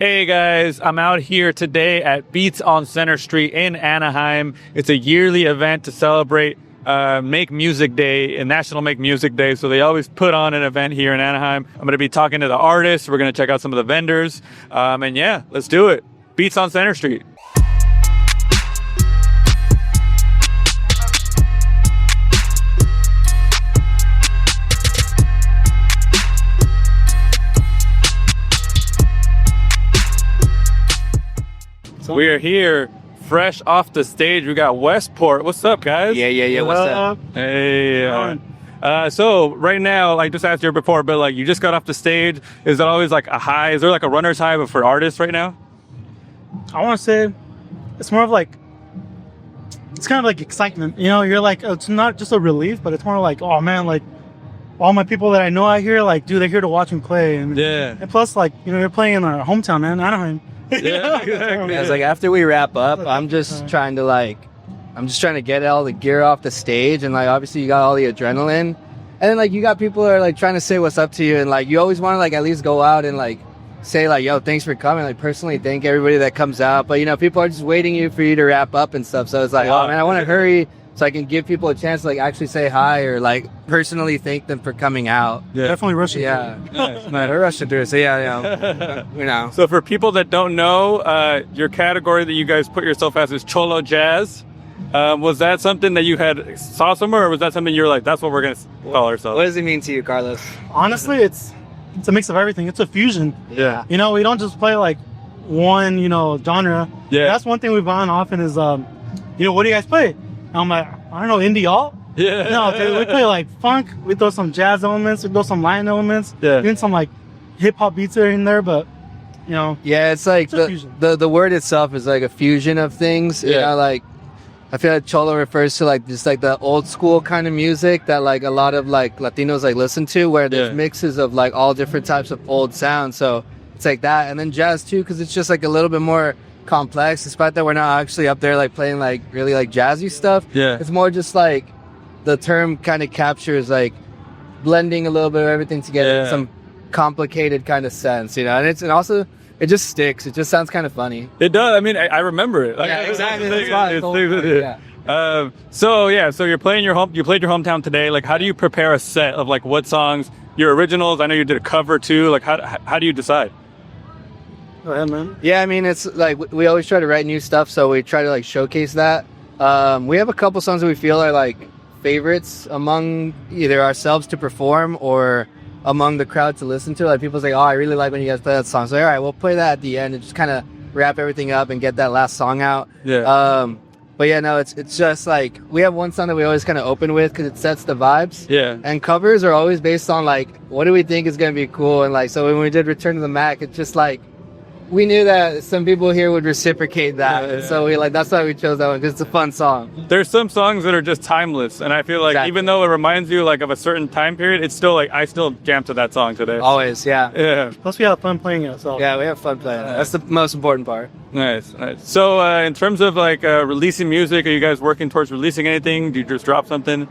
Hey guys, I'm out here today at Beats on Center Street in Anaheim. It's a yearly event to celebrate Make Music Day and National Make Music Day. So they always put on an event here in Anaheim. I'm going to be talking to the artists. We're going to check out some of the vendors. And yeah, let's do it. Beats on Center Street. We are here, fresh off the stage. We got Westport. What's up, guys? Yeah. What's up? Hey. So right now, like just asked you before, but like you just got off the stage. Is it always like a high? Is there like a runner's high for artists right now? I want to say it's more of like, it's kind of like excitement. You know, you're like, it's not just a relief, but it's more like, oh man, like all my people that I know out here, like, dude, they're here to watch me play. And plus, like, you know, you're playing in our hometown, man, Anaheim. Yeah, exactly. It's like after we wrap up, I'm just trying to get all the gear off the stage, and like obviously you got all the adrenaline, and then like you got people that are like trying to say what's up to you, and like you always want to like at least go out and like say like, yo, thanks for coming, like personally thank everybody that comes out, but you know people are just waiting for you to wrap up and stuff, so it's like, oh man, I want to hurry so I can give people a chance to like actually say hi or like personally thank them for coming out. Yeah, definitely rushing. Yeah, nice. We're rushing through it. So yeah, you know. So for people that don't know, your category that you guys put yourself as is Cholo Jazz. Was that something that you had saw somewhere, or was that something you were like, that's what we're gonna call ourselves? What does it mean to you, Carlos? Honestly, it's a mix of everything. It's a fusion. Yeah. You know, we don't just play like one, you know, genre. Yeah. That's one thing we've gone often is, you know, what do you guys play? And I'm like, I don't know, indie alt? Yeah. No, dude, we play like funk. We throw some jazz elements. We throw some Latin elements. Yeah. Even some like hip hop beats are in there, but you know. Yeah, it's like the word itself is like a fusion of things. You know, like I feel like Cholo refers to like just like the old school kind of music that like a lot of like Latinos like listen to, where there's mixes of like all different types of old sounds. So it's like that, and then jazz too, because it's just like a little bit more complex, despite that we're not actually up there like playing like really like jazzy stuff. Yeah, it's more just like the term kind of captures like blending a little bit of everything together in some complicated kind of sense, you know. And also it just sticks. It just sounds kind of funny. It does. I mean, I remember it. Like, yeah, exactly. So you played your hometown today. Like, how do you prepare a set of like what songs? Your originals. I know you did a cover too. Like, how do you decide? Go ahead, man. Yeah, I mean, it's like we always try to write new stuff, so we try to like showcase that. We have a couple songs that we feel are like favorites among either ourselves to perform or among the crowd to listen to. Like people say, oh, I really like when you guys play that song. So all right, we'll play that at the end and just kind of wrap everything up and get that last song out. Yeah. But yeah, no, it's just like we have one song that we always kind of open with because it sets the vibes. Yeah. And covers are always based on like what do we think is gonna be cool, and like so when we did Return to the Mac, it's just like we knew that some people here would reciprocate that, so we like that's why we chose that one, because it's a fun song. There's some songs that are just timeless, and I feel like even though it reminds you like of a certain time period, it's still like I still jam to that song today. Always, yeah. Plus we have fun playing it. So yeah, we have fun playing it. That's the most important part. Nice. So in terms of like releasing music, are you guys working towards releasing anything? Do you just drop something?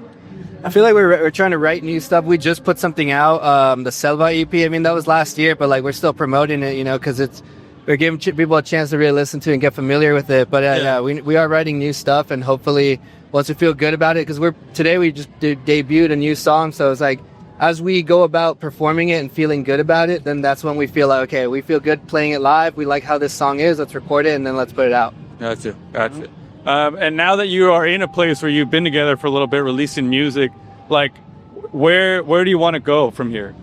I feel like we're trying to write new stuff. We just put something out, the Selva EP. I mean, that was last year, but like we're still promoting it, you know, because we're giving people a chance to really listen to and get familiar with it. But we are writing new stuff, and hopefully once we feel good about it, because today we just debuted a new song, so it's like as we go about performing it and feeling good about it, then that's when we feel like, okay, we feel good playing it live, we like how this song is, let's record it and then let's put it out. Gotcha. And now that you are in a place where you've been together for a little bit releasing music, like where do you want to go from here?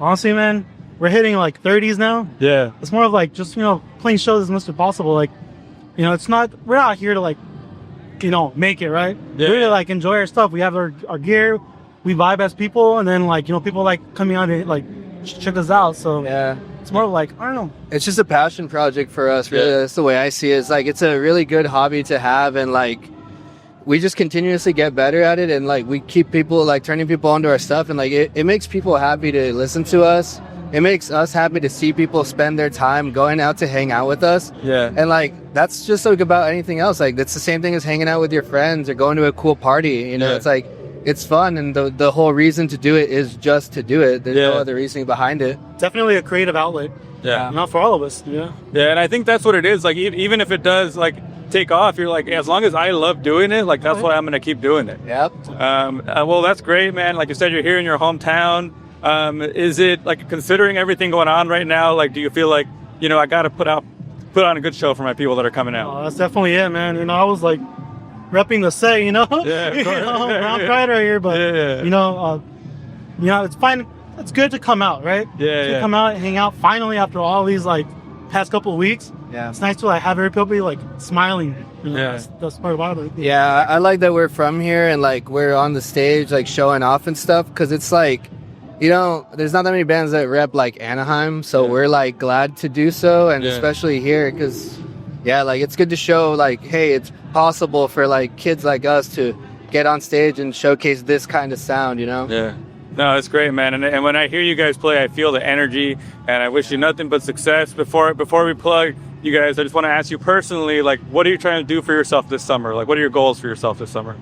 Honestly, man, we're hitting like 30s now. Yeah. It's more of like just, you know, playing shows as much as possible. Like, you know, we're not here to like, you know, make it, right? Yeah. We really like enjoy our stuff. We have our gear, we vibe as people, and then like, you know, people like coming out and like check us out. So yeah, it's more like, I don't know. It's just a passion project for us, really. That's the way I see it. It's like, it's a really good hobby to have, and like, we just continuously get better at it, and like, we keep people like turning people onto our stuff, and like, it makes people happy to listen to us. It makes us happy to see people spend their time going out to hang out with us. Yeah. And like, that's just like about anything else. Like, that's the same thing as hanging out with your friends or going to a cool party. You know, it's like, it's fun. And the whole reason to do it is just to do it. There's no other reasoning behind it. Definitely a creative outlet. Yeah. Not for all of us. Yeah. Yeah, and I think that's what it is. Like, even if it does, like, take off, you're like, as long as I love doing it, like, that's why I'm going to keep doing it. Yep. Well, that's great, man. Like you said, you're here in your hometown. Is it, like, considering everything going on right now, like, do you feel like, you know, I got to put on a good show for my people that are coming out? Oh, that's definitely it, man. You know, I was like repping the set, you know? Yeah, of course. I'm pride right here, but, you know, it's fine. It's good to come out, right? Yeah, come out and hang out finally after all these, like, past couple of weeks. Yeah. It's nice to, like, have everybody, like, smiling. You know, Yeah. That's part about it. Yeah, I like that we're from here and, like, we're on the stage, like, showing off and stuff, because it's like, you know, there's not that many bands that rep, like, Anaheim, so we're, like, glad to do so, and especially here, because, yeah, like, it's good to show, like, hey, it's possible for, like, kids like us to get on stage and showcase this kind of sound, you know? Yeah. No, it's great, man. And when I hear you guys play, I feel the energy, and I wish you nothing but success. Before we plug you guys, I just want to ask you personally, like, what are you trying to do for yourself this summer? Like, what are your goals for yourself this summer?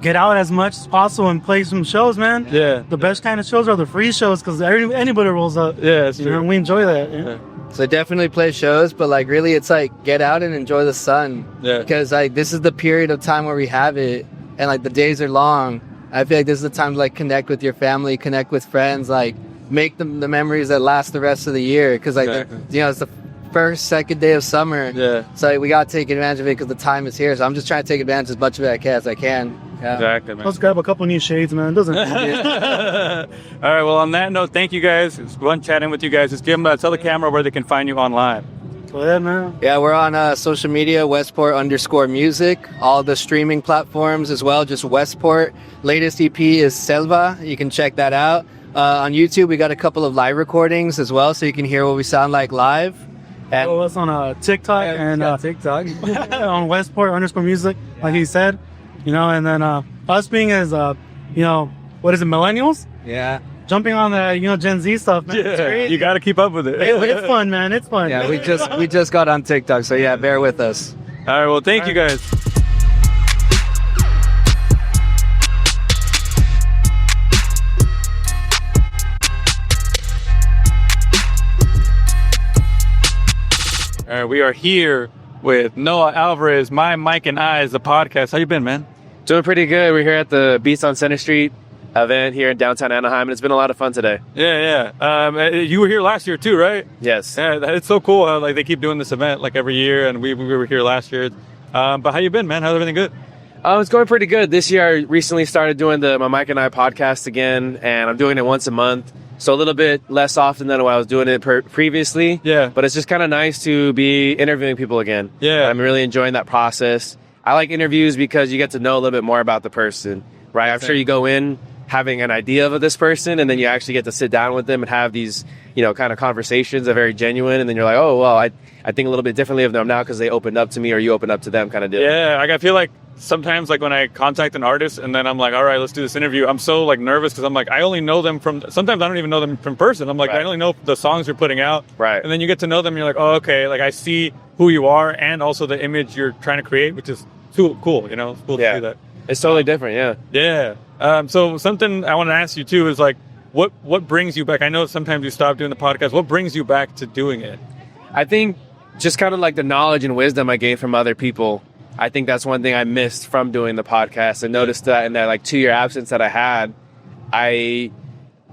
Get out as much as possible and play some shows, man. Yeah. The best kind of shows are the free shows, because anybody rolls up. Yeah, that's You true. know, and we enjoy that. Yeah. So definitely play shows, but, like, really it's, like, get out and enjoy the sun. Yeah. Because, like, this is the period of time where we have it, and, like, the days are long. I feel like this is the time to, like, connect with your family, connect with friends, like, make the memories that last the rest of the year. Because, like, Exactly. you know, it's the first, second day of summer. Yeah. So, like, we got to take advantage of it because the time is here. So I'm just trying to take advantage as much of it as I can. Yeah. Exactly, man. Let's grab a couple new shades, man. It doesn't. All right, well, on that note, thank you guys. It's fun chatting with you guys. Just give them, tell the camera where they can find you online. Go ahead, man. Yeah, we're on social media, Westport_music, all the streaming platforms as well, just Westport. Latest EP is Selva. You can check that out. On YouTube, we got a couple of live recordings as well, so you can hear what we sound like live. And Follow us on TikTok and TikTok. on Westport_music, like he said. You know, and then us being as, you know, what is it, millennials? Yeah. Jumping on the, you know, Gen Z stuff, man. It's great. You got to keep up with it. It's fun, man. It's fun. Yeah, we just got on TikTok, so yeah, bear with us. All right, well, thank you guys. All right, we are here with Noah Alvarez, My Mike and I, the podcast. How you been, man? Doing pretty good. We're here at the Beats on Center Street event here in downtown Anaheim, and it's been a lot of fun today. Yeah. You were here last year too, right? Yes. Yeah, it's so cool how, like, they keep doing this event like every year, and we were here last year. But how you been, man? How's everything good? It's going pretty good. This year, I recently started doing the My Mike and I podcast again, and I'm doing it once a month. So a little bit less often than when I was doing it previously. Yeah. But it's just kind of nice to be interviewing people again. Yeah. I'm really enjoying that process. I like interviews because you get to know a little bit more about the person, right? I'm sure you go in having an idea of this person, and then you actually get to sit down with them and have these, you know, kind of conversations that are very genuine. And then you're like, oh, well, I think a little bit differently of them now because they opened up to me or you opened up to them kind of deal. Yeah, I feel like sometimes, like, when I contact an artist and then I'm like, all right, let's do this interview, I'm so, like, nervous because I'm like, I only know them sometimes I don't even know them from person. I'm like, Right. I only know the songs you're putting out. Right. And then you get to know them and you're like, oh, okay, like, I see who you are and also the image you're trying to create, which is too cool, you know? It's cool to Yeah. see that. It's totally different, yeah. Yeah. So something I want to ask you too is, like, what brings you back? I know sometimes you stop doing the podcast. What brings you back to doing it? I think just kind of like the knowledge and wisdom I gained from other people. I think that's one thing I missed from doing the podcast. I noticed that in that, like, 2-year absence that I had,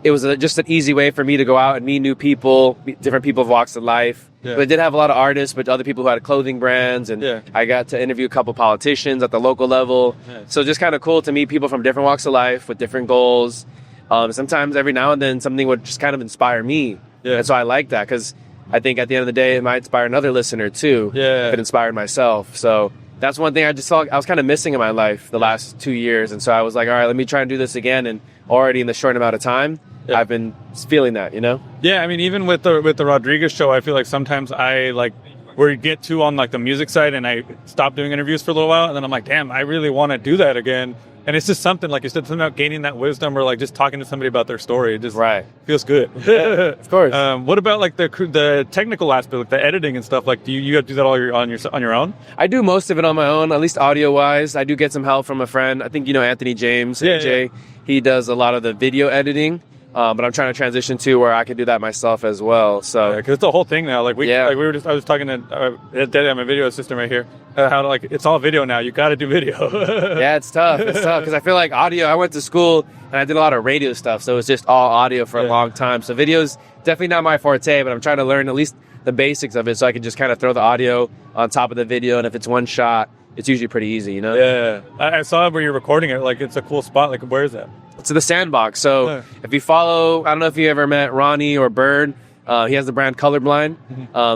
it was just an easy way for me to go out and meet new people, meet different people of walks of life. Yeah. But I did have a lot of artists, but other people who had clothing brands, and Yeah. I got to interview a couple politicians at the local level. Yeah. So just kind of cool to meet people from different walks of life with different goals. Sometimes every now and then something would just kind of inspire me. Yeah. And so I like that because I think at the end of the day, it might inspire another listener too. Yeah. If it inspired myself. So that's one thing I just felt I was kind of missing in my life the last 2 years. And so I was like, all right, let me try and do this again. And already in the short amount of time, Yeah. I've been feeling that, you know? Yeah, I mean, even with the Rodriguez show, I feel like sometimes I, like, where you get to on, like, the music side and I stop doing interviews for a little while, and then I'm like, damn, I really want to do that again. And it's just something, like you said, something about gaining that wisdom or, like, just talking to somebody about their story. It just Right. feels good. Of course. What about, like, the technical aspect, like the editing and stuff? Like, do you have to do that all on your own? I do most of it on my own, at least audio-wise. I do get some help from a friend. I think you know Anthony James, Yeah, AJ. yeah. He does a lot of the video editing. But I'm trying to transition to where I can do that myself as well. So because it's the whole thing now. Like I was talking to my video assistant right here. How like it's all video now. You got to do video. Yeah, it's tough. It's tough because I feel like audio. I went to school and I did a lot of radio stuff, so it's just all audio for a long time. So video's definitely not my forte, but I'm trying to learn at least the basics of it, so I can just kind of throw the audio on top of the video, and if it's one shot, it's usually pretty easy, you know? Yeah, I saw where you're recording it. Like, it's a cool spot. Like, where is that? It's in the Sandbox. So if you follow, I don't know if you ever met Ronnie or Bird. He has the brand Colorblind.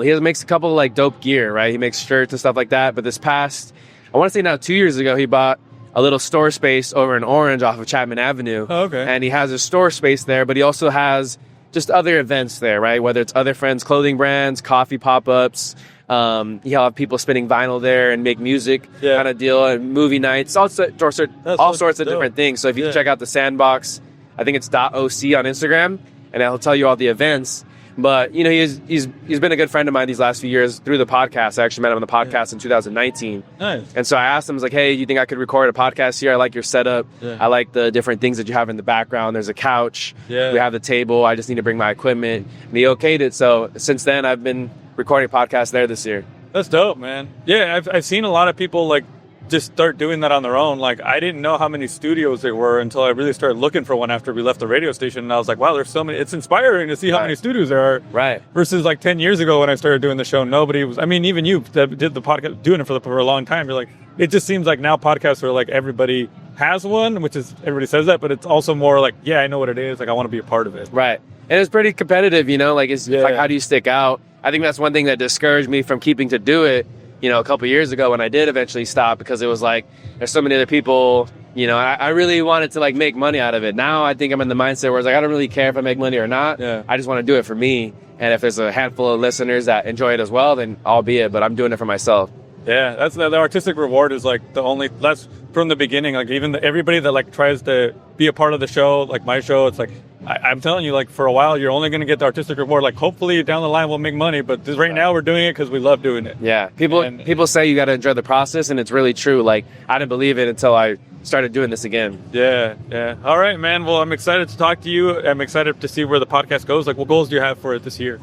He makes a couple of like dope gear, right? He makes shirts and stuff like that. But this past, I want to say now 2 years ago, he bought a little store space over in Orange off of Chapman Avenue. Oh, okay. And he has a store space there, but he also has just other events there, right? Whether it's other friends' clothing brands, coffee pop-ups. He'll have people spinning vinyl there and make music kind of deal, and movie nights, all sorts of different things. So if you check out the Sandbox, I think it's .oc on Instagram, and it'll tell you all the events. But, you know, he's been a good friend of mine these last few years through the podcast. I actually met him on the podcast in 2019. Nice. And so I asked him, I was like, hey, you think I could record a podcast here? I like your setup. I like the different things that you have in the background. There's a couch. We have the table. I just need to bring my equipment. And he okayed it. So since then, I've been recording podcasts there this year. That's dope, man. Yeah, I've seen a lot of people, like, just start doing that on their own. Like, I didn't know how many studios there were until I really started looking for one after we left the radio station. And I was like, wow, there's so many. It's inspiring to see how many studios there are. Right. Versus like 10 years ago when I started doing the show, nobody was, I mean, even you that did the podcast, doing it for a long time. You're like, it just seems like now podcasts are like everybody has one, which is, everybody says that, but it's also more like, yeah, I know what it is. Like, I want to be a part of it. Right. And it's pretty competitive, you know, like, it's like, how do you stick out? I think that's one thing that discouraged me from keeping to do it, you know, a couple years ago when I did eventually stop, because it was like, there's so many other people, you know, I really wanted to like make money out of it. Now I think I'm in the mindset where it's like, I don't really care if I make money or not. I just want to do it for me. And if there's a handful of listeners that enjoy it as well, then albeit, but I'm doing it for myself. Yeah, that's the artistic reward is like the only, that's from the beginning. Like even everybody that like tries to be a part of the show, like my show, it's like, I'm telling you, like for a while, you're only going to get the artistic reward. Like hopefully down the line we'll make money, but right now we're doing it because we love doing it. Yeah, people say you got to enjoy the process, and it's really true. Like I didn't believe it until I started doing this again. Yeah. All right, man. Well, I'm excited to talk to you. I'm excited to see where the podcast goes. Like, what goals do you have for it this year?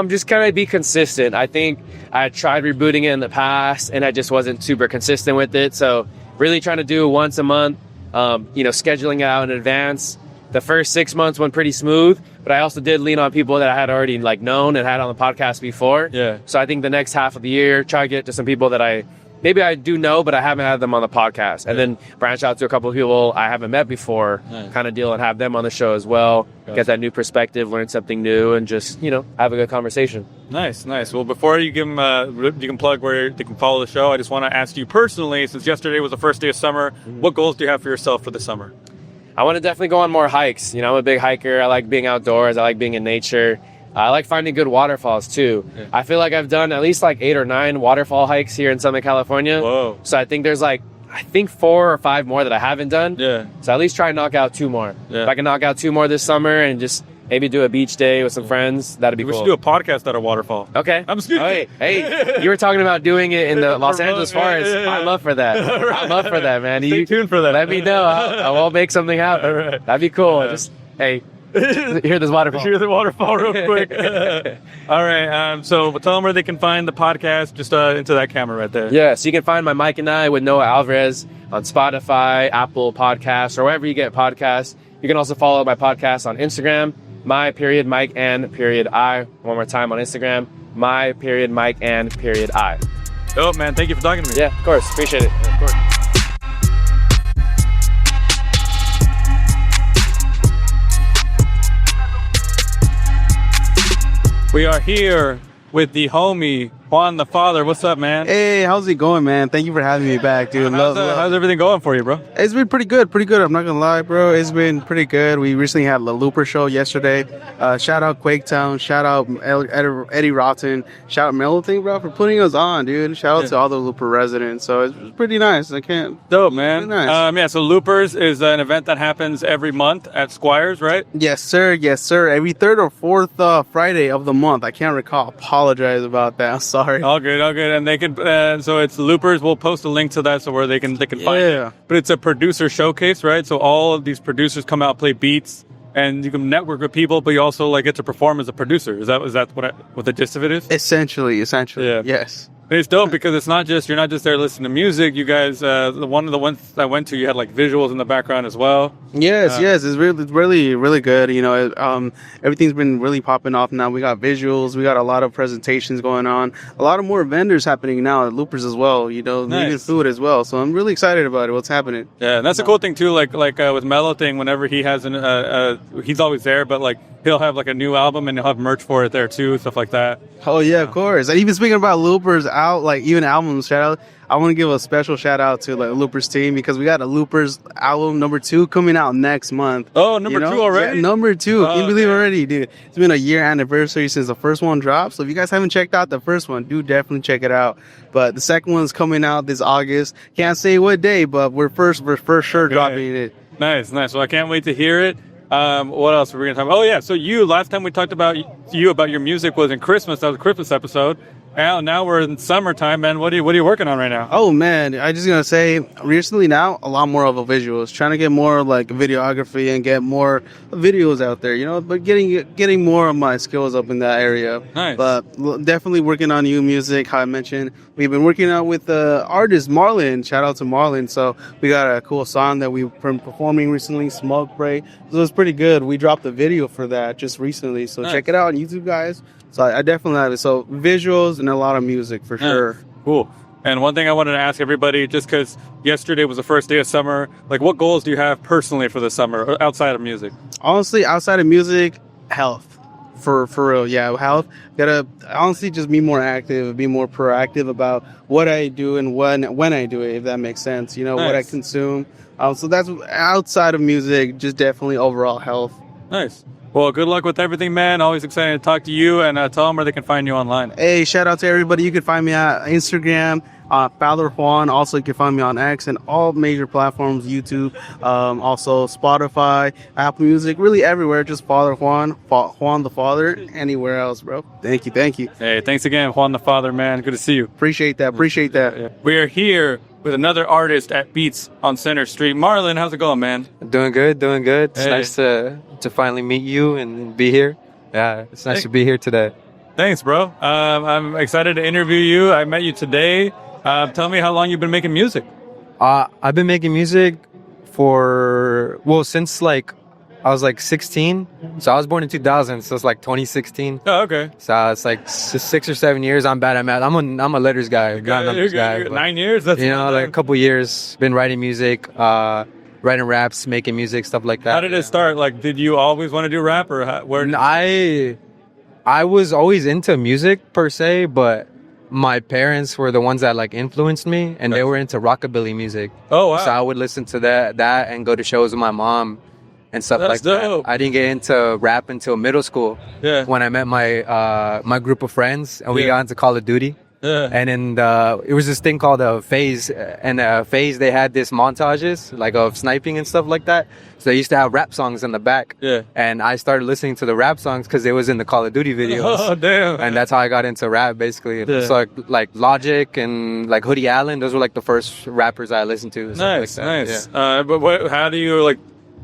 Just kind of be consistent. I think I tried rebooting it in the past, and I just wasn't super consistent with it. So really trying to do it once a month, you know, scheduling it out in advance. The first 6 months went pretty smooth, but I also did lean on people that I had already like known and had on the podcast before. Yeah. So I think the next half of the year, try to get to some people that I do know, but I haven't had them on the podcast. And then branch out to a couple of people I haven't met before, kind of deal, and have them on the show as well. Get that new perspective, learn something new, and just, you know, have a good conversation. Nice. Well, before you give them, you can plug where they can follow the show, I just want to ask you personally, since yesterday was the first day of summer, what goals do you have for yourself for the summer? I want to definitely go on more hikes. You know, I'm a big hiker. I like being outdoors. I like being in nature. I like finding good waterfalls too. I feel like I've done at least like 8 or 9 waterfall hikes here in Southern California. Whoa. So I think there's like, 4 or 5 more that I haven't done. Yeah. So at least try and knock out 2 more. Yeah. If I can knock out 2 more this summer and just maybe do a beach day with some friends, that'd be cool. We should do a podcast at a waterfall. Okay. I'm speaking. Oh, hey, you were talking about doing it in the Los Angeles forest. I'm up for that. I'm up for that, man. Stay tuned for that. Let me know. I will make something happen. All right. That'd be cool. Just, hey, hear this waterfall. Hear the waterfall real quick. All right. So tell them where they can find the podcast, just into that camera right there. Yeah. So you can find my Mike and I with Noah Alvarez on Spotify, Apple Podcasts, or wherever you get podcasts. You can also follow my podcast on Instagram, my.Mike_and_I. One more time on Instagram, my.Mike_and_I. Oh, man. Thank you for talking to me. Yeah, of course. Appreciate it. Yeah, of course. We are here with the homie, Juan The Father. What's up, man? Hey, how's it going, man? Thank you for having me back, dude. How's everything going for you, bro? It's been pretty good. I'm not gonna lie, bro. It's been pretty good. We recently had the Looper show yesterday. Shout out Quaketown. Shout out Eddie Rotten. Shout out Melody, bro, for putting us on, dude. Shout out to all the Looper residents. So it's pretty nice. Dope, man. Nice. So Loopers is an event that happens every month at Squires, right? Yes, sir. Every 3rd or 4th Friday of the month. I can't recall. Apologize about that. I'm sorry. All good. And they can, so it's Loopers. We'll post a link to that so where they can find it. But it's a producer showcase, right? So all of these producers come out, play beats. and you can network with people, but you also like get to perform as a producer. Is that what the gist of it is? Essentially, Yeah. yes. It's dope because it's not just, you're not just there listening to music. You guys, one of the ones I went to, you had like visuals in the background as well. Yes, it's really good. You know, everything's been really popping off now. We got visuals, we got a lot of presentations going on, a lot of more vendors happening now at Loopers as well. You know, even food as well. So I'm really excited about it. What's happening? Yeah, and that's a cool thing too. Like with Mellow Thing, whenever he has he's always there, but like he'll have like a new album and he'll have merch for it there too, stuff like that. Oh yeah, of course. And even speaking about Loopers out, like even albums, shout out. I want to give a special shout out to like Loopers team because we got a Loopers album #2 coming out next month. Oh, number 2 already? Yeah, number 2. Can you believe already, dude? It's been a year anniversary since the first one dropped. So if you guys haven't checked out the first one, do definitely check it out. But the second one's coming out this August. Can't say what day, but we're for sure dropping it. Nice. Well, I can't wait to hear it. What else were we going to talk about? Oh yeah, so last time we talked about your music was in Christmas. That was a Christmas episode. Now we're in summertime, man. What are you working on right now? Oh man, I just gonna say recently now a lot more of a visuals, trying to get more like videography and get more videos out there, you know, but getting more of my skills up in that area. Nice. But definitely working on new music. How I mentioned, we've been working out with the artist Marlon. Shout out to Marlon. So we got a cool song that we've been performing recently, Smoke Break. So it's pretty good. We dropped a video for that just recently. So check it out on YouTube, guys. So I definitely have it. So visuals and a lot of music for sure. Cool. And one thing I wanted to ask everybody, just because yesterday was the first day of summer, like what goals do you have personally for the summer outside of music? Honestly, outside of music, health. For real, yeah, health. Gotta honestly just be more active, be more proactive about what I do and when I do it, if that makes sense. You know, what I consume. So that's outside of music, just definitely overall health. Nice. Well, good luck with everything, man. Always excited to talk to you, and tell them where they can find you online. Hey, shout out to everybody. You can find me at Instagram, Father Juan. Also, you can find me on X and all major platforms, YouTube, also Spotify, Apple Music, really everywhere. Just Father Juan, Juan the Father, anywhere else, bro. Thank you. Hey, thanks again, Juan the Father, man. Good to see you. Appreciate that. Yeah. We are here with another artist at Beats on Center Street. Marlon, how's it going, man? Doing good. It's nice to finally meet you and be here. Yeah, it's nice to be here today. Thanks, bro. I'm excited to interview you. I met you today. Tell me how long you've been making music. I've been making music since like I was like 16. So I was born in 2000, so it's like 2016. Oh, okay. So it's like 6 or 7 years. I'm bad at math. I'm a letters guy, not numbers guy. 9 years? That's like a couple years. Been writing music, writing raps, making music, stuff like that. How did it start? Like, did you always want to do rap, or where? I was always into music per se, but my parents were the ones that like influenced me, and they were into rockabilly music. Oh wow! So I would listen to that and go to shows with my mom and stuff like dope. that. I didn't get into rap until middle school. Yeah. When I met my group of friends and we got into Call of Duty. Yeah. And then it was this thing called a phase, and phase they had this montages like of sniping and stuff like that. So they used to have rap songs in the back. Yeah. And I started listening to the rap songs because it was in the Call of Duty videos. Oh damn! And that's how I got into rap basically. Yeah. So like Logic and like Hoodie Allen, those were like the first rappers I listened to. Nice. Yeah. But how do you like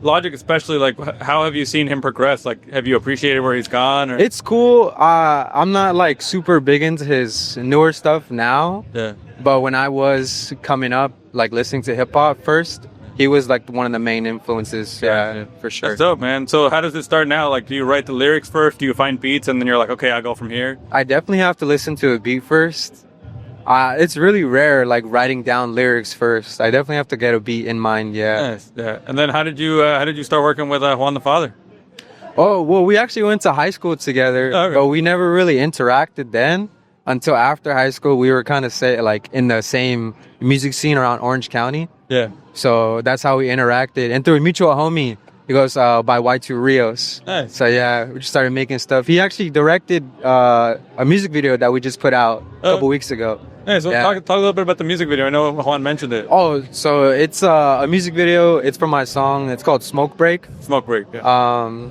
Logic, especially? Like, how have you seen him progress? Like, have you appreciated where he's gone? Or? It's cool. I'm not like super big into his newer stuff now. Yeah. But when I was coming up, like listening to hip hop first, he was like one of the main influences. Yeah, for sure. That's dope, man. So how does it start now? Like, do you write the lyrics first? Do you find beats and then you're like, okay, I'll go from here? I definitely have to listen to a beat first. It's really rare, like writing down lyrics first. I definitely have to get a beat in mind. Yeah. Nice. Yeah. And then how did you start working with Juan the Father? Oh well, we actually went to high school together, but we never really interacted then until after high school. We were kind of like in the same music scene around Orange County. Yeah. So that's how we interacted, and through a mutual homie. He goes by Y2 Rios. Nice. So yeah, we just started making stuff. He actually directed a music video that we just put out a couple weeks ago. Hey, so talk a little bit about the music video. I know Juan mentioned it. Oh, so it's a music video. It's for my song. It's called Smoke Break. Smoke Break. Yeah.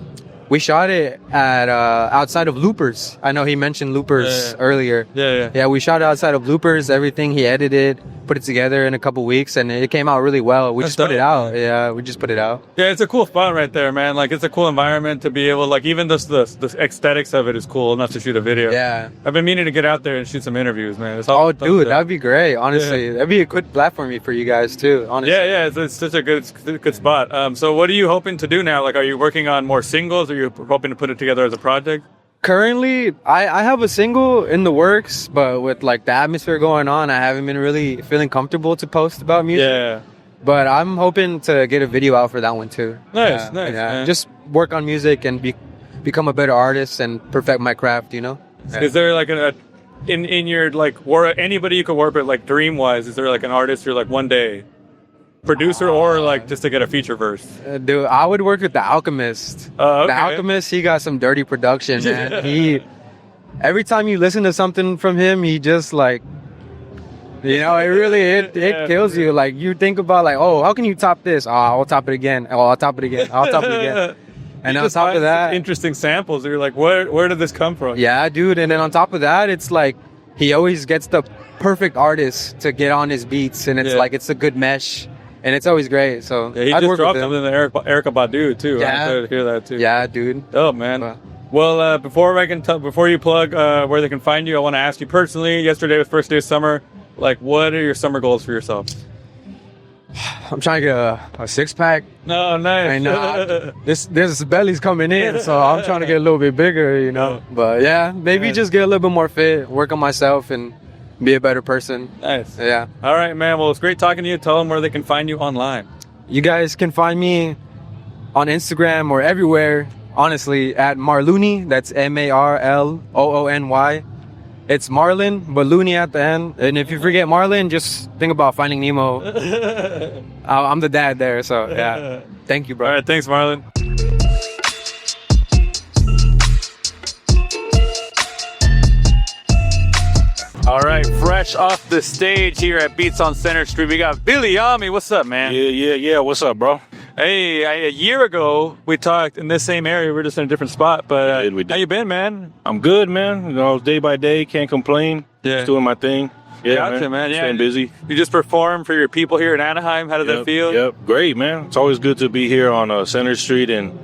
We shot it at outside of Loopers. I know he mentioned Loopers earlier. Yeah. Yeah, we shot it outside of Loopers. Everything he edited, put it together in a couple weeks, and it came out really well. We just put it out. Yeah, we just put it out. Yeah, it's a cool spot right there, man. Like, it's a cool environment to be able, like, even the aesthetics of it is cool enough to shoot a video. Yeah. I've been meaning to get out there and shoot some interviews, man. Oh, dude, that'd be great. Honestly, that'd be a good platform for you guys too. Honestly. Yeah, it's such a good spot. So what are you hoping to do now? Like, are you working on more singles? Or are you hoping to put it together as a project? Currently, I have a single in the works, but with like the atmosphere going on, I haven't been really feeling comfortable to post about music. Yeah. But I'm hoping to get a video out for that one too. Nice. Yeah. Just work on music and become a better artist and perfect my craft, you know? Is there like in your like anybody you could work with, like dream wise, is there like an artist you're like one day producer or like just to get a feature verse? Dude, I would work with The Alchemist. Okay. The Alchemist, he got some dirty production, man. Every time you listen to something from him, he just like, you know, it kills you. Like, you think about like, oh, how can you top this? Oh, I'll top it again. Oh, I'll top it again. I'll top it again. And on top of that, interesting samples. You're like, where did this come from? Yeah, dude. And then on top of that, it's like he always gets the perfect artist to get on his beats, and it's like it's a good mesh. And it's always great. So he just dropped something to Erykah Badu too. Yeah. I'm excited to hear that too. Yeah, dude. Oh man. Well, before you plug where they can find you, I want to ask you personally. Yesterday was first day of summer. Like, what are your summer goals for yourself? I'm trying to get a six pack. No, nice. And this belly's coming in, so I'm trying to get a little bit bigger, you know. But yeah, maybe just get a little bit more fit, work on myself, and be a better person. Nice. Yeah. All right, man. Well, it's great talking to you. Tell them where they can find you online. You guys can find me on Instagram or everywhere, honestly, at Marloony. That's MARLOONY. It's Marlon, but Looney at the end. And if you forget Marlon, just think about Finding Nemo. I'm the dad there, so yeah. Thank you, bro. All right, thanks, Marlon. All right, fresh off the stage here at Beats on Center Street, we got Villiami. What's up, man? Yeah. What's up, bro? Hey, a year ago, we talked in this same area. We're just in a different spot, but we did. How you been, man? I'm good, man. You know, day by day, can't complain. Yeah. Just doing my thing. Yeah, Gotcha, man. Staying busy. You just performed for your people here in Anaheim. How did that feel? Yep, great, man. It's always good to be here on Center Street and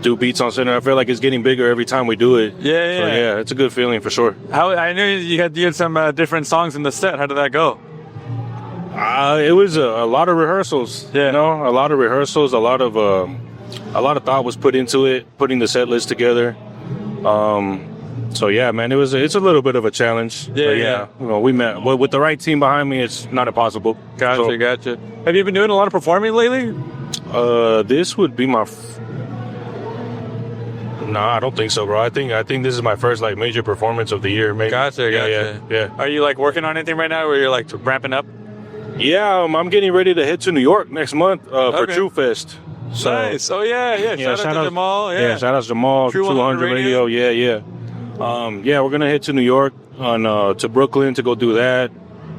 do Beats on Center. I feel like it's getting bigger every time we do it. Yeah. So, yeah, it's a good feeling for sure. I knew you had some different songs in the set. How did that go? It was a lot of rehearsals. Yeah. You know, a lot of rehearsals. A lot of thought was put into it, putting the set list together. So yeah, man, it's a little bit of a challenge. Yeah. You know, we met with the right team behind me. It's not impossible. Gotcha. Have you been doing a lot of performing lately? This would be my. No, I don't think so, bro. I think this is my first like major performance of the year. Maybe. Gotcha. Yeah. Are you like working on anything right now where you're like ramping up? Yeah, I'm getting ready to head to New York next month for True Fest. So, nice. Oh yeah. Shout out to Jamal. Yeah, shout out to Jamal. True 200 Radio. Yeah. We're gonna head to New York to Brooklyn to go do that,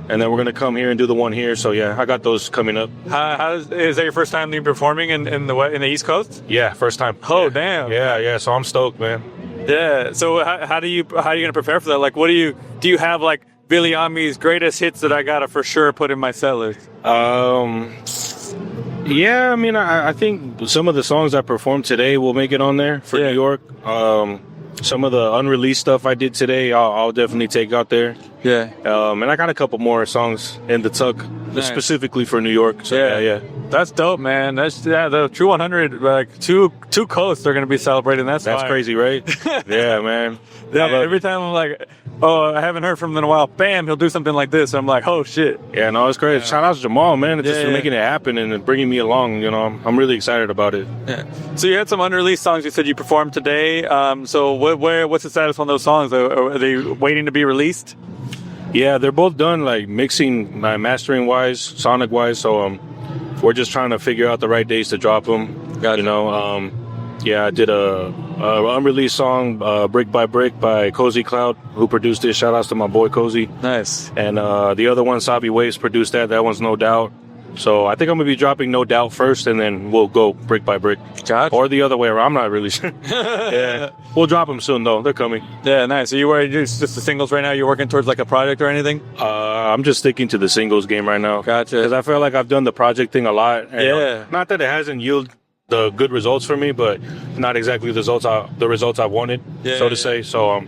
and then we're gonna come here and do the one here. So yeah, I got those coming up. Is that your first time performing in the East Coast? Yeah, first time. Oh damn. Yeah. So I'm stoked, man. Yeah. So how are you gonna prepare for that? Like, do you have like Villiami's greatest hits that I gotta for sure put in my set list? Yeah, I mean, I think some of the songs I performed today will make it on there for New York. Some of the unreleased stuff I did today, I'll definitely take out there. Yeah. And I got a couple more songs in the tuck specifically for New York. So yeah. That's dope, man. That's the True 100, like two coasts are gonna be celebrating. That's crazy, right? Yeah, man. Yeah, every time I'm like, oh, I haven't heard from him in a while. Bam, he'll do something like this. I'm like, oh shit. Yeah, no, it's crazy. Shout out to Jamal, man. It's just making it happen and bringing me along. You know, I'm really excited about it. Yeah. So you had some unreleased songs. You said you performed today. So what's the status on those songs? Are they waiting to be released? Yeah, they're both done, like mixing, mastering wise, sonic wise. So we're just trying to figure out the right days to drop them. Gotcha. You know, I did a unreleased song, Brick by Brick by Cozy Cloud, who produced it. Shout outs to my boy Cozy. Nice. And the other one, Sabi Waves, produced that. That one's No Doubt. So I think I'm going to be dropping No Doubt first, and then we'll go brick by brick. Gotcha. Or the other way around. I'm not really sure. Yeah. We'll drop them soon, though. They're coming. Yeah, nice. So you were just the singles right now? You're working towards like a project or anything? I'm just sticking to the singles game right now. Gotcha. Because I feel like I've done the project thing a lot. And Yeah. Not that it hasn't yielded the good results for me, but not exactly the results I wanted, so to say. So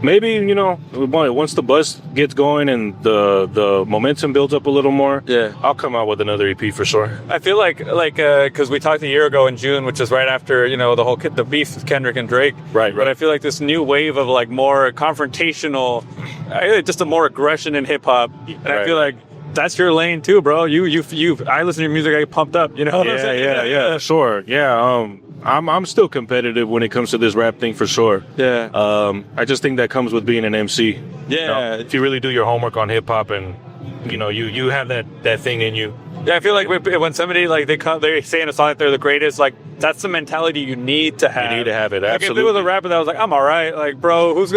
maybe, you know, once the buzz gets going and the momentum builds up a little more, I'll come out with another EP for sure. I feel like because we talked a year ago in June, which is right after, you know, the beef with Kendrick and Drake. Right. But I feel like this new wave of like more confrontational, just a more aggression in hip hop. And I feel like that's your lane too, bro. I listen to your music, I get pumped up, you know? Yeah, sure. Yeah, I'm still competitive when it comes to this rap thing for sure. Yeah. I just think that comes with being an MC. Yeah. You know, if you really do your homework on hip hop and, you know, you have that thing in you. Yeah, I feel like when somebody like they say in a song that they're the greatest, like that's the mentality you need to have. You need to have it, like, absolutely. if it was a rapper that was like, I'm all right, like, bro, who's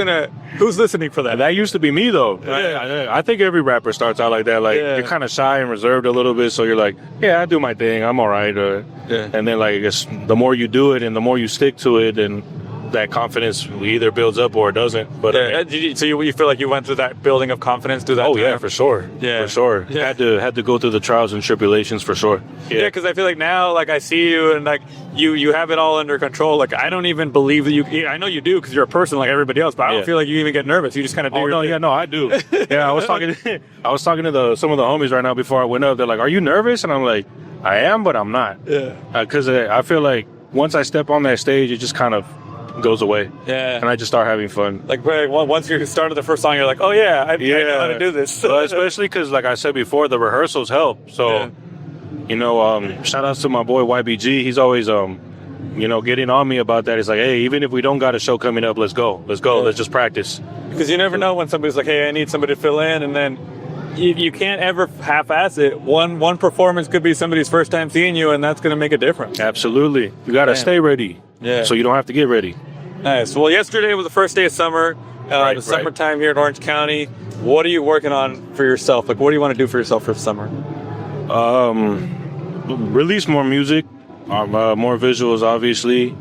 listening for that? That used to be me though. I think every rapper starts out like that. Like you're kind of shy and reserved a little bit, so you're like, yeah, I do my thing, I'm all right. And then like the more you do it and the more you stick to it, and that confidence either builds up or it doesn't. But so you feel like you went through that building of confidence through that? Oh time? yeah, for sure. Yeah, for sure. Yeah. Had to go through the trials and tribulations for sure. Yeah, because I feel like now, like I see you and like you have it all under control. Like I don't even believe that you. I know you do because you're a person like everybody else, but I don't feel like you even get nervous. You just kind of do. Oh no, no, I do. Yeah, I was talking to some of the homies right now before I went up. They're like, "Are you nervous?" And I'm like, "I am, but I'm not." Yeah, because I feel like once I step on that stage, it just kind of goes away. Yeah. And I just start having fun. Like once you started the first song, you're like, oh yeah, I know how to do this. Well, especially because, like I said before, the rehearsals help. So, you know, shout outs to my boy YBG. He's always, you know, getting on me about that. He's like, hey, even if we don't got a show coming up, let's go. Let's just practice. Because you never know when somebody's like, hey, I need somebody to fill in, and then you can't ever half-ass it. One performance could be somebody's first time seeing you, and that's going to make a difference. Absolutely. You got to stay ready. Yeah. So you don't have to get ready. Nice. Well, yesterday was the first day of summer, summertime here in Orange County. What are you working on for yourself? Like, what do you want to do for yourself for summer? Release more music, more visuals, obviously.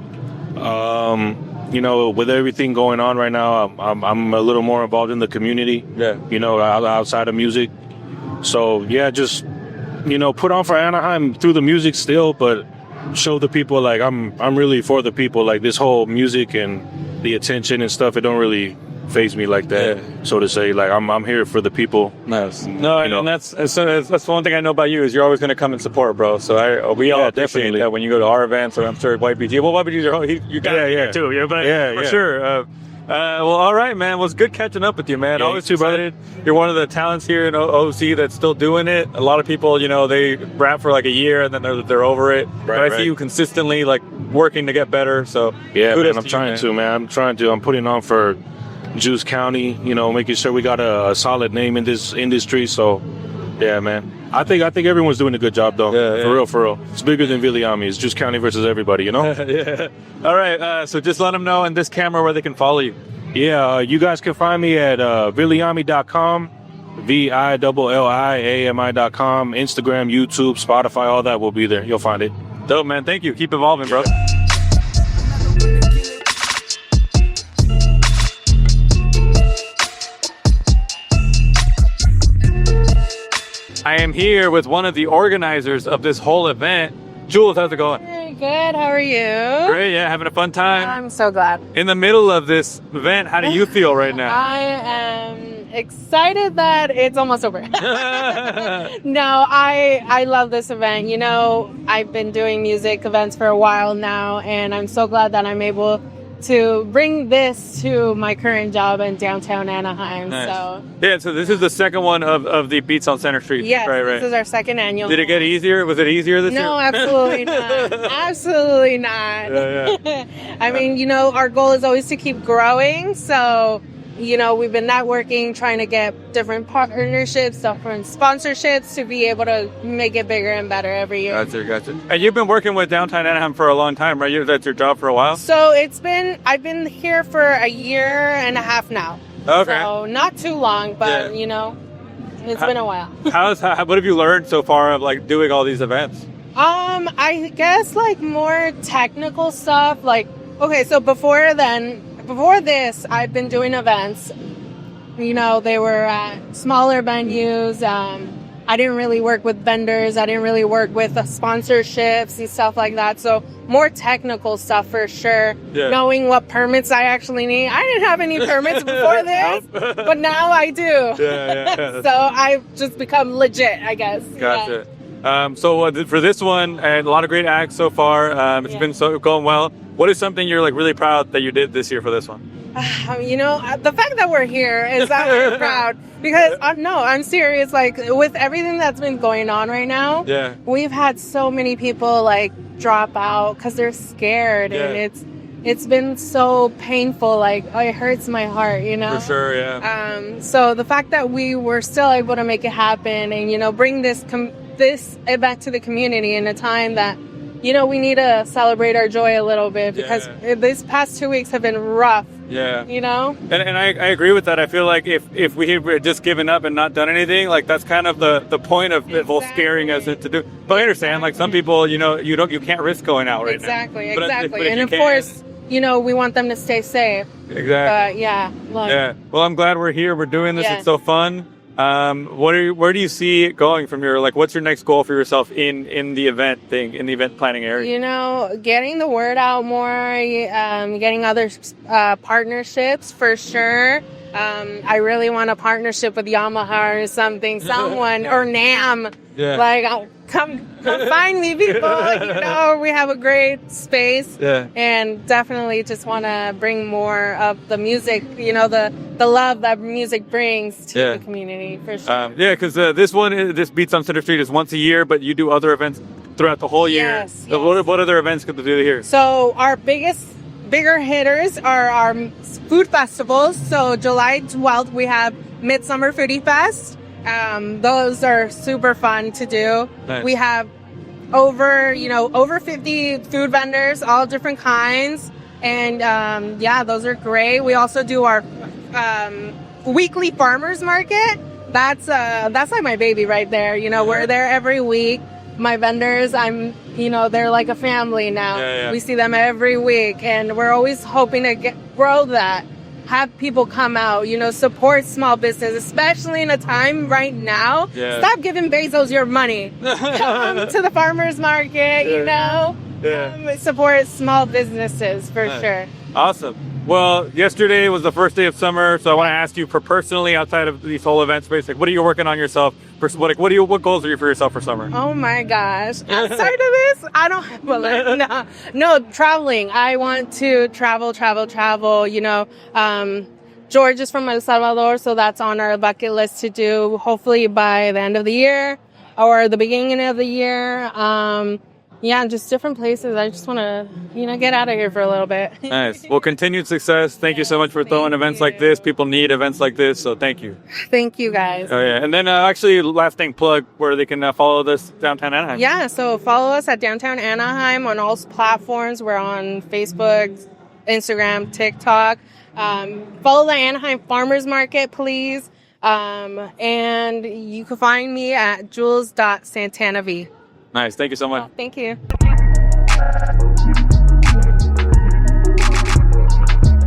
You know, with everything going on right now, I'm a little more involved in the community. Yeah. You know, outside of music. So yeah, just, you know, put on for Anaheim through the music still, but show the people like I'm really for the people. Like this whole music and the attention and stuff, it don't really faze me like that, so to say. Like I'm here for the people. Nice. No, and that's one thing I know about you is you're always going to come and support, bro. So we all appreciate that when you go to our events, or I'm sure YBG. Well, YBG's you got it too. Yeah, but for sure. Well, all right, man. Well, it's good catching up with you, man. Yeah, always excited. You're one of the talents here in OC that's still doing it. A lot of people, you know, they rap for like a year and then they're over it. But I see you consistently like working to get better. So yeah, man, I'm trying to, man. I'm putting on for Juice County. You know, making sure we got a solid name in this industry. So yeah, man. I think everyone's doing a good job though. Yeah, for real. It's bigger than Villiami. It's Juice County versus everybody, you know? Yeah. All right. So just let them know in this camera where they can follow you. Yeah, you guys can find me at Villiami.com, VILLIAMI.com, Instagram, YouTube, Spotify, all that will be there. You'll find it. Dope, man. Thank you. Keep evolving, bro. I am here with one of the organizers of this whole event. Jules, how's it going? Very good. How are you? Great, yeah, having a fun time. I'm so glad. In the middle of this event, how do you feel right now? I am excited that it's almost over. No, I love this event. You know, I've been doing music events for a while now, and I'm so glad that I'm able to bring this to my current job in downtown Anaheim. Nice. So this is the second one of the Beats on Center Street. Yes, this is our second annual. Did it get easier? Was it easier this year? No, absolutely not. Absolutely not. Yeah. I mean, you know, our goal is always to keep growing. So, you know, we've been networking, trying to get different partnerships, different sponsorships to be able to make it bigger and better every year. Gotcha. And you've been working with Downtown Anaheim for a long time, right? That's your job for a while? So I've been here for a year and a half now. Okay. So not too long, but you know, it's been a while. What have you learned so far of like doing all these events? I guess like more technical stuff. Like, okay, so before this, I've been doing events you know, they were at smaller venues. I didn't really work with vendors. I didn't really work with sponsorships and stuff like that. So more technical stuff for sure. Yeah. Knowing what permits I actually need. I didn't have any permits before this, but now I do. So I've just become legit, I guess. Gotcha. So for this one, and a lot of great acts so far. It's been going well. What is something you're like really proud that you did this year for this one? You know, the fact that we're here is that I'm proud because no, I'm serious. Like with everything that's been going on right now, we've had so many people like drop out because they're scared, and it's been so painful. Like it hurts my heart, you know. For sure, yeah. So the fact that we were still able to make it happen, and you know, bring this event to the community in a time that, you know, we need to celebrate our joy a little bit because these past 2 weeks have been rough. Yeah. You know? And I agree with that. I feel like if we had just given up and not done anything, like that's kind of the point of people scaring us to do. But I understand, like some people, you know, you can't risk going out right now. Exactly. But and of course, you know, we want them to stay safe. Exactly. Yeah. Well, I'm glad we're here. We're doing this. It's so fun. Where do you see it going from here? Like, what's your next goal for yourself in the event planning area? You know, getting the word out more, getting other partnerships for sure. I really want a partnership with Yamaha or someone or NAM. Like, come find me, people. You know, we have a great space, and definitely just want to bring more of the music. You know, the love that music brings to the community for sure. Because this Beats on Center Street is once a year, but you do other events throughout the whole year. Yes. What other events could they do here? So our bigger hitters are our food festivals. So July 12th we have Midsummer Foodie Fest. Those are super fun to do. Nice. We have over 50 food vendors, all different kinds. And those are great. We also do our weekly farmers market. That's like my baby right there. You know, we're there every week. My vendors, they're like a family now. We see them every week, and we're always hoping to grow that. Have people come out, you know, support small business, especially in a time right now. Stop giving Bezos your money. Come to the farmers market, you know. Support small businesses for sure. Awesome. Well, yesterday was the first day of summer, so I want to ask you, for personally, outside of these whole events, basically, what are you working on yourself? What goals are you for yourself for summer? Oh my gosh! Outside of this, I don't have a list. No, traveling. I want to travel. You know, George is from El Salvador, so that's on our bucket list to do. Hopefully by the end of the year or the beginning of the year. Just different places. I just want to, get out of here for a little bit. Nice. Well, continued success. Thank you so much for throwing events like this. People need events like this, so thank you. Thank you, guys. Oh, yeah. And then actually, last thing, plug where they can follow this Downtown Anaheim. Yeah, so follow us at Downtown Anaheim on all platforms. We're on Facebook, Instagram, TikTok. Follow the Anaheim Farmers Market, please. And you can find me at Jules.SantanaV. Nice. Thank you so much. Oh, thank you.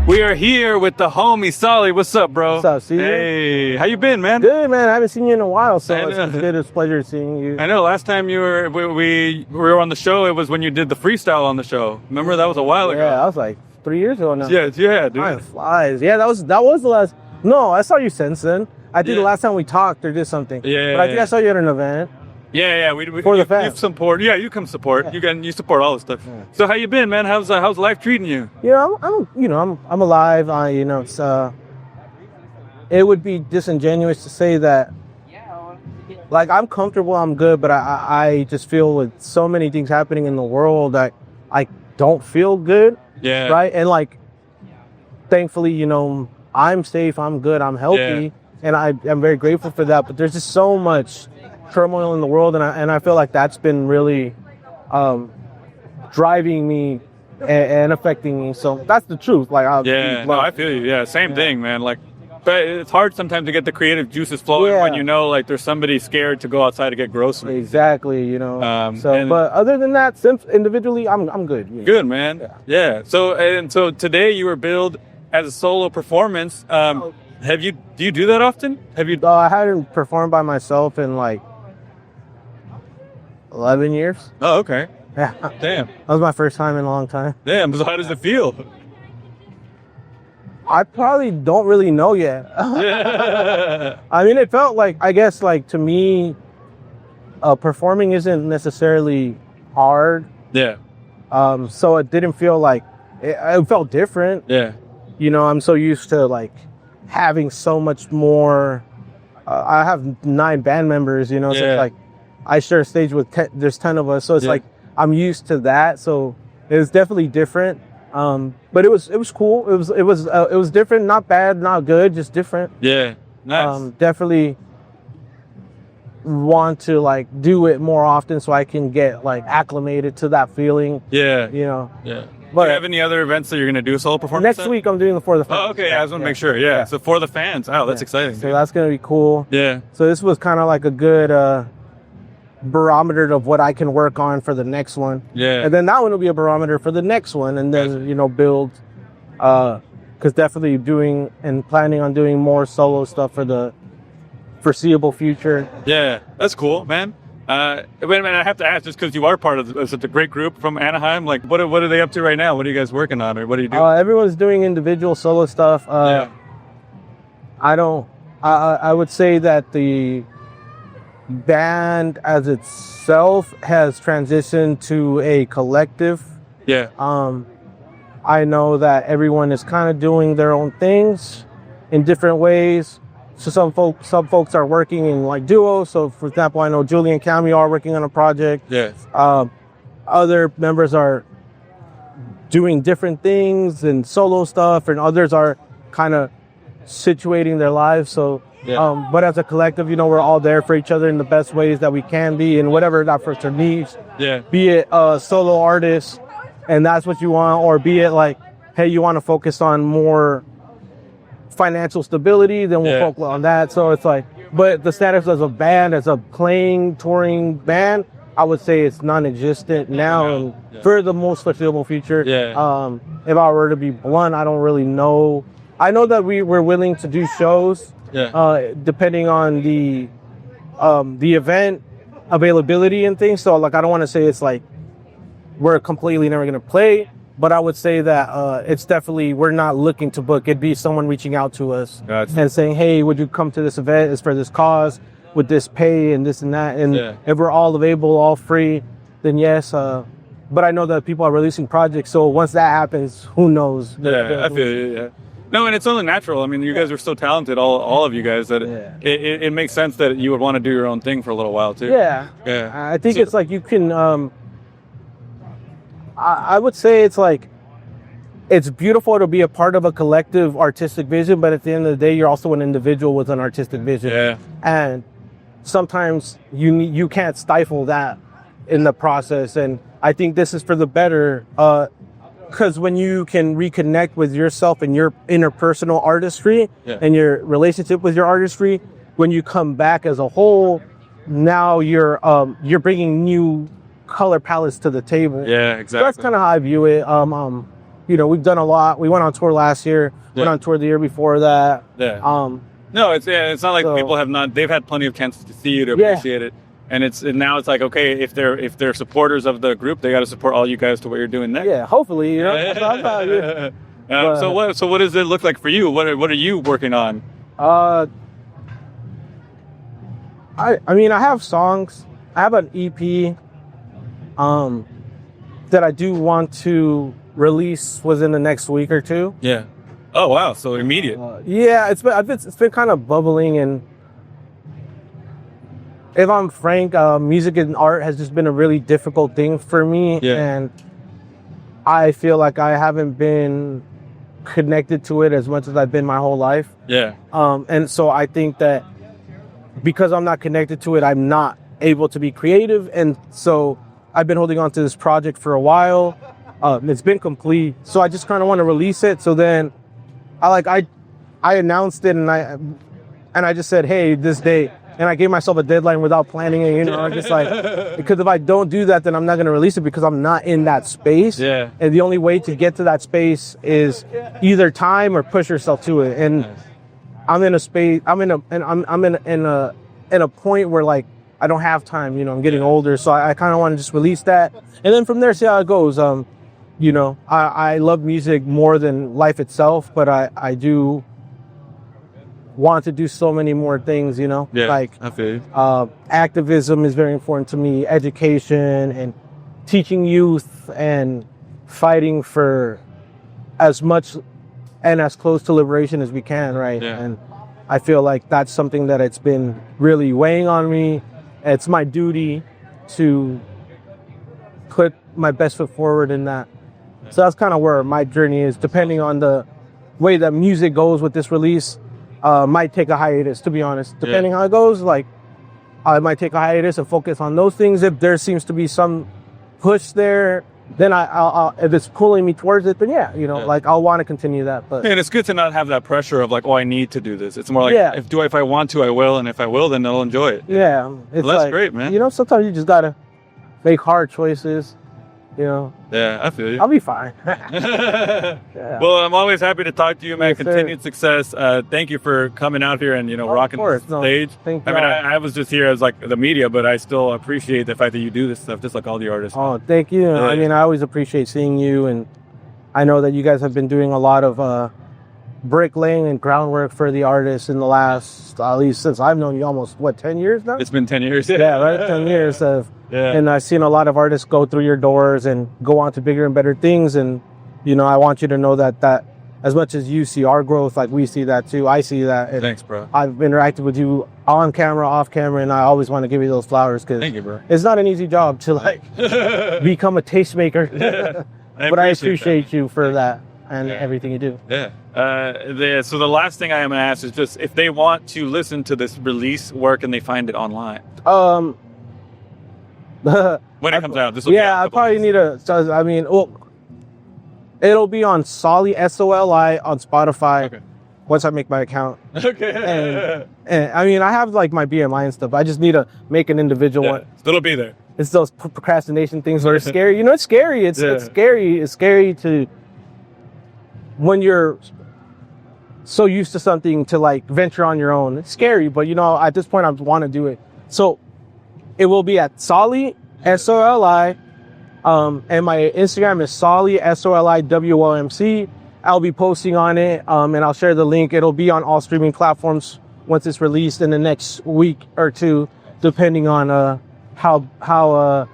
We are here with the homie Soli. What's up, bro? What's up, Cesar? Hey, how you been, man? Good, man. I haven't seen you in a while, so it's good. It's a pleasure seeing you. I know. Last time we were on the show, it was when you did the freestyle on the show. Remember, that was a while ago. Yeah, that was like 3 years ago now. Yeah, dude. Time flies. Yeah, that was the last. No, I saw you since then. I think the last time we talked or did something. Yeah. But I think I saw you at an event. Yeah. For the fans. You support. Yeah, you come support. Yeah. You support all the stuff. Yeah. So how you been, man? How's life treating you? I'm alive. It's it would be disingenuous to say that. Like, I'm comfortable, I'm good, but I just feel with so many things happening in the world that I don't feel good. Yeah. Right. And like, thankfully, I'm safe. I'm good. I'm healthy, and I'm very grateful for that. But there's just so much turmoil in the world, and I feel like that's been really driving me and affecting me. So that's the truth. Like, I feel you. Yeah, same thing, man. Like, but it's hard sometimes to get the creative juices flowing when like there's somebody scared to go outside to get groceries. Exactly. But other than that, individually, I'm good. Good, man. Yeah. So today you were billed as a solo performance. Do you do that often? Have you? I hadn't performed by myself in like 11 years. Oh, okay. Yeah. Damn. That was my first time in a long time. Damn. So how does it feel? I probably don't really know yet. I mean, it felt like, I guess, like to me, performing isn't necessarily hard. Yeah. So it didn't feel like, it felt different. Yeah. You know, I'm so used to like having so much more. I have 9 band members, you know, so it's like I share a stage with there's 10 of us. So it's like, I'm used to that. So it was definitely different. But it was cool. It was different, not bad, not good, just different. Yeah. Nice. Definitely want to like do it more often so I can get like acclimated to that feeling. Yeah. You know. Yeah. But do you have any other events that you're going to do solo performance? Next week I'm doing the For the Fans. Oh, okay. I just want to make sure. Yeah. So For the Fans. Oh, that's exciting. So that's going to be cool. Yeah. So this was kind of like a good barometer of what I can work on for the next one. Yeah. And then that one will be a barometer for the next one, and then you know build. Because definitely doing and planning on doing more solo stuff for the foreseeable future. Yeah, that's cool, man. Wait a minute, I have to ask, just because you are part of such a great group from Anaheim, like what are they up to right now? What are you guys working on, or what do you do? Everyone's doing individual solo stuff. I would say that the band as itself has transitioned to a collective. Yeah. I know that everyone is kind of doing their own things in different ways. So some folks are working in like duos. So for example, I know Julie and Cameo are working on a project. Yes. Other members are doing different things and solo stuff, and others are kind of situating their lives. So, but as a collective, you know, we're all there for each other in the best ways that we can be, and whatever that person needs. Yeah. Be it a solo artist, and that's what you want, or be it like, hey, you want to focus on more financial stability, then we'll focus on that. So it's like, but the status as a band, as a playing, touring band, I would say it's non-existent now and for the most foreseeable future. Yeah. If I were to be blunt, I don't really know. I know that we're willing to do shows, depending on the event availability and things. So like, I don't want to say it's like we're completely never going to play, but I would say that it's definitely, we're not looking to book. It'd be someone reaching out to us and saying, hey, would you come to this event? It's for this cause, with this pay and this and that. And if we're all available, all free, then yes. But I know that people are releasing projects. So once that happens, who knows? I feel you, yeah. No, and it's only natural. I mean, you guys are so talented, all of you guys, that it makes sense that you would want to do your own thing for a little while, too. Yeah. I think it's like you can... I would say it's like, it's beautiful to be a part of a collective artistic vision, but at the end of the day, you're also an individual with an artistic vision. Yeah. And sometimes you can't stifle that in the process. And I think this is for the better, because when you can reconnect with yourself and your interpersonal artistry and your relationship with your artistry, when you come back as a whole, now you're bringing new color palettes to the table. Yeah, exactly. So that's kind of how I view it. You know, we've done a lot. We went on tour last year. Went on tour the year before that. Yeah. No, it's not like people have not. They've had plenty of chances to see you, to appreciate it, and now it's like, okay, if they're supporters of the group, they got to support all you guys to what you're doing next. Yeah, hopefully, you know. So what does it look like for you? What are you working on? I mean, I have songs. I have an EP. That I do want to release within the next week or two. Yeah. Oh wow! So immediate. Yeah, it's been kind of bubbling, and if I'm frank, music and art has just been a really difficult thing for me, and I feel like I haven't been connected to it as much as I've been my whole life. Yeah. And so I think that because I'm not connected to it, I'm not able to be creative, and so I've been holding on to this project for a while. It's been complete, so I just kind of want to release it. So then, I announced it, and I just said, hey, this day, and I gave myself a deadline without planning it. You know, I'm just like, because if I don't do that, then I'm not going to release it because I'm not in that space. Yeah. And the only way to get to that space is either time or push yourself to it. And I'm in a space. I'm in a point where like I don't have time. You know, I'm getting older, so I kind of want to just release that, and then from there see how it goes. You know, I love music more than life itself, but I do want to do so many more things. You know, like I feel you. Activism is very important to me. Education and teaching youth and fighting for as much and as close to liberation as we can, right? Yeah. And I feel like that's something that it's been really weighing on me. It's my duty to put my best foot forward in that. So that's kind of where my journey is, depending on the way that music goes with this release. Might take a hiatus, to be honest. Depending how it goes, like I might take a hiatus and focus on those things. If there seems to be some push there, then I'll if it's pulling me towards it, then like I'll want to continue that. But and it's good to not have that pressure of like, oh, I need to do this. It's more like, if I want to, I will, and if I will, then I'll enjoy it. Yeah, it's well, that's great, man. You know, sometimes you just gotta make hard choices. You know. Yeah, I feel you. I'll be fine. Well, I'm always happy to talk to you, man. Yes, continued success. Thank you for coming out here and rocking the stage. Thank you. I mean, I was just here as like the media, but I still appreciate the fact that you do this stuff, just like all the artists. Oh, thank you. I mean, I always appreciate seeing you, and I know that you guys have been doing a lot of bricklaying and groundwork for the artists in the last, at least since I've known you, almost 10 years now. It's been 10 years. Yeah, right. 10 years of. Yeah. And I've seen a lot of artists go through your doors and go on to bigger and better things. And, I want you to know that as much as you see our growth, like we see that too. I see that. And thanks, bro. I've interacted with you on camera, off camera, and I always want to give you those flowers because thank you, bro. It's not an easy job to become a tastemaker. But I appreciate you for that and everything you do. Yeah. So the last thing I am going to ask is just if they want to listen to this release, where can they find it online? When it comes out, this will be I probably need it'll be on Soli, Soli on Spotify once I make my account. Okay. And I mean, I have like my BMI and stuff. I just need to make an individual one. It'll be there. It's those procrastination things that are scary. It's scary. It's scary. It's scary to when you're so used to something to like venture on your own. It's scary, but at this point I want to do it. So it will be at Soli, Soli, and my Instagram is Soli, SOLIWOMC. I'll be posting on it, and I'll share the link. It'll be on all streaming platforms once it's released in the next week or two, depending on how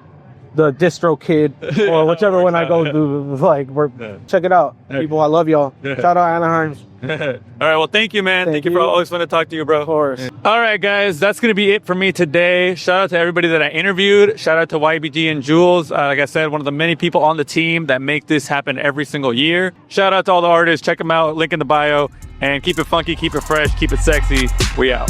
the distro kid or whichever one I go do, check it out. People, I love y'all. Shout out Anaheim. All right, well, thank you, man. Thank you for always fun to talk to you, bro. Of course. All right, guys, that's going to be it for me today. Shout out to everybody that I interviewed. Shout out to YBG and Jules. Like I said, one of the many people on the team that make this happen every single year. Shout out to all the artists. Check them out. Link in the bio. And keep it funky, keep it fresh, keep it sexy. We out.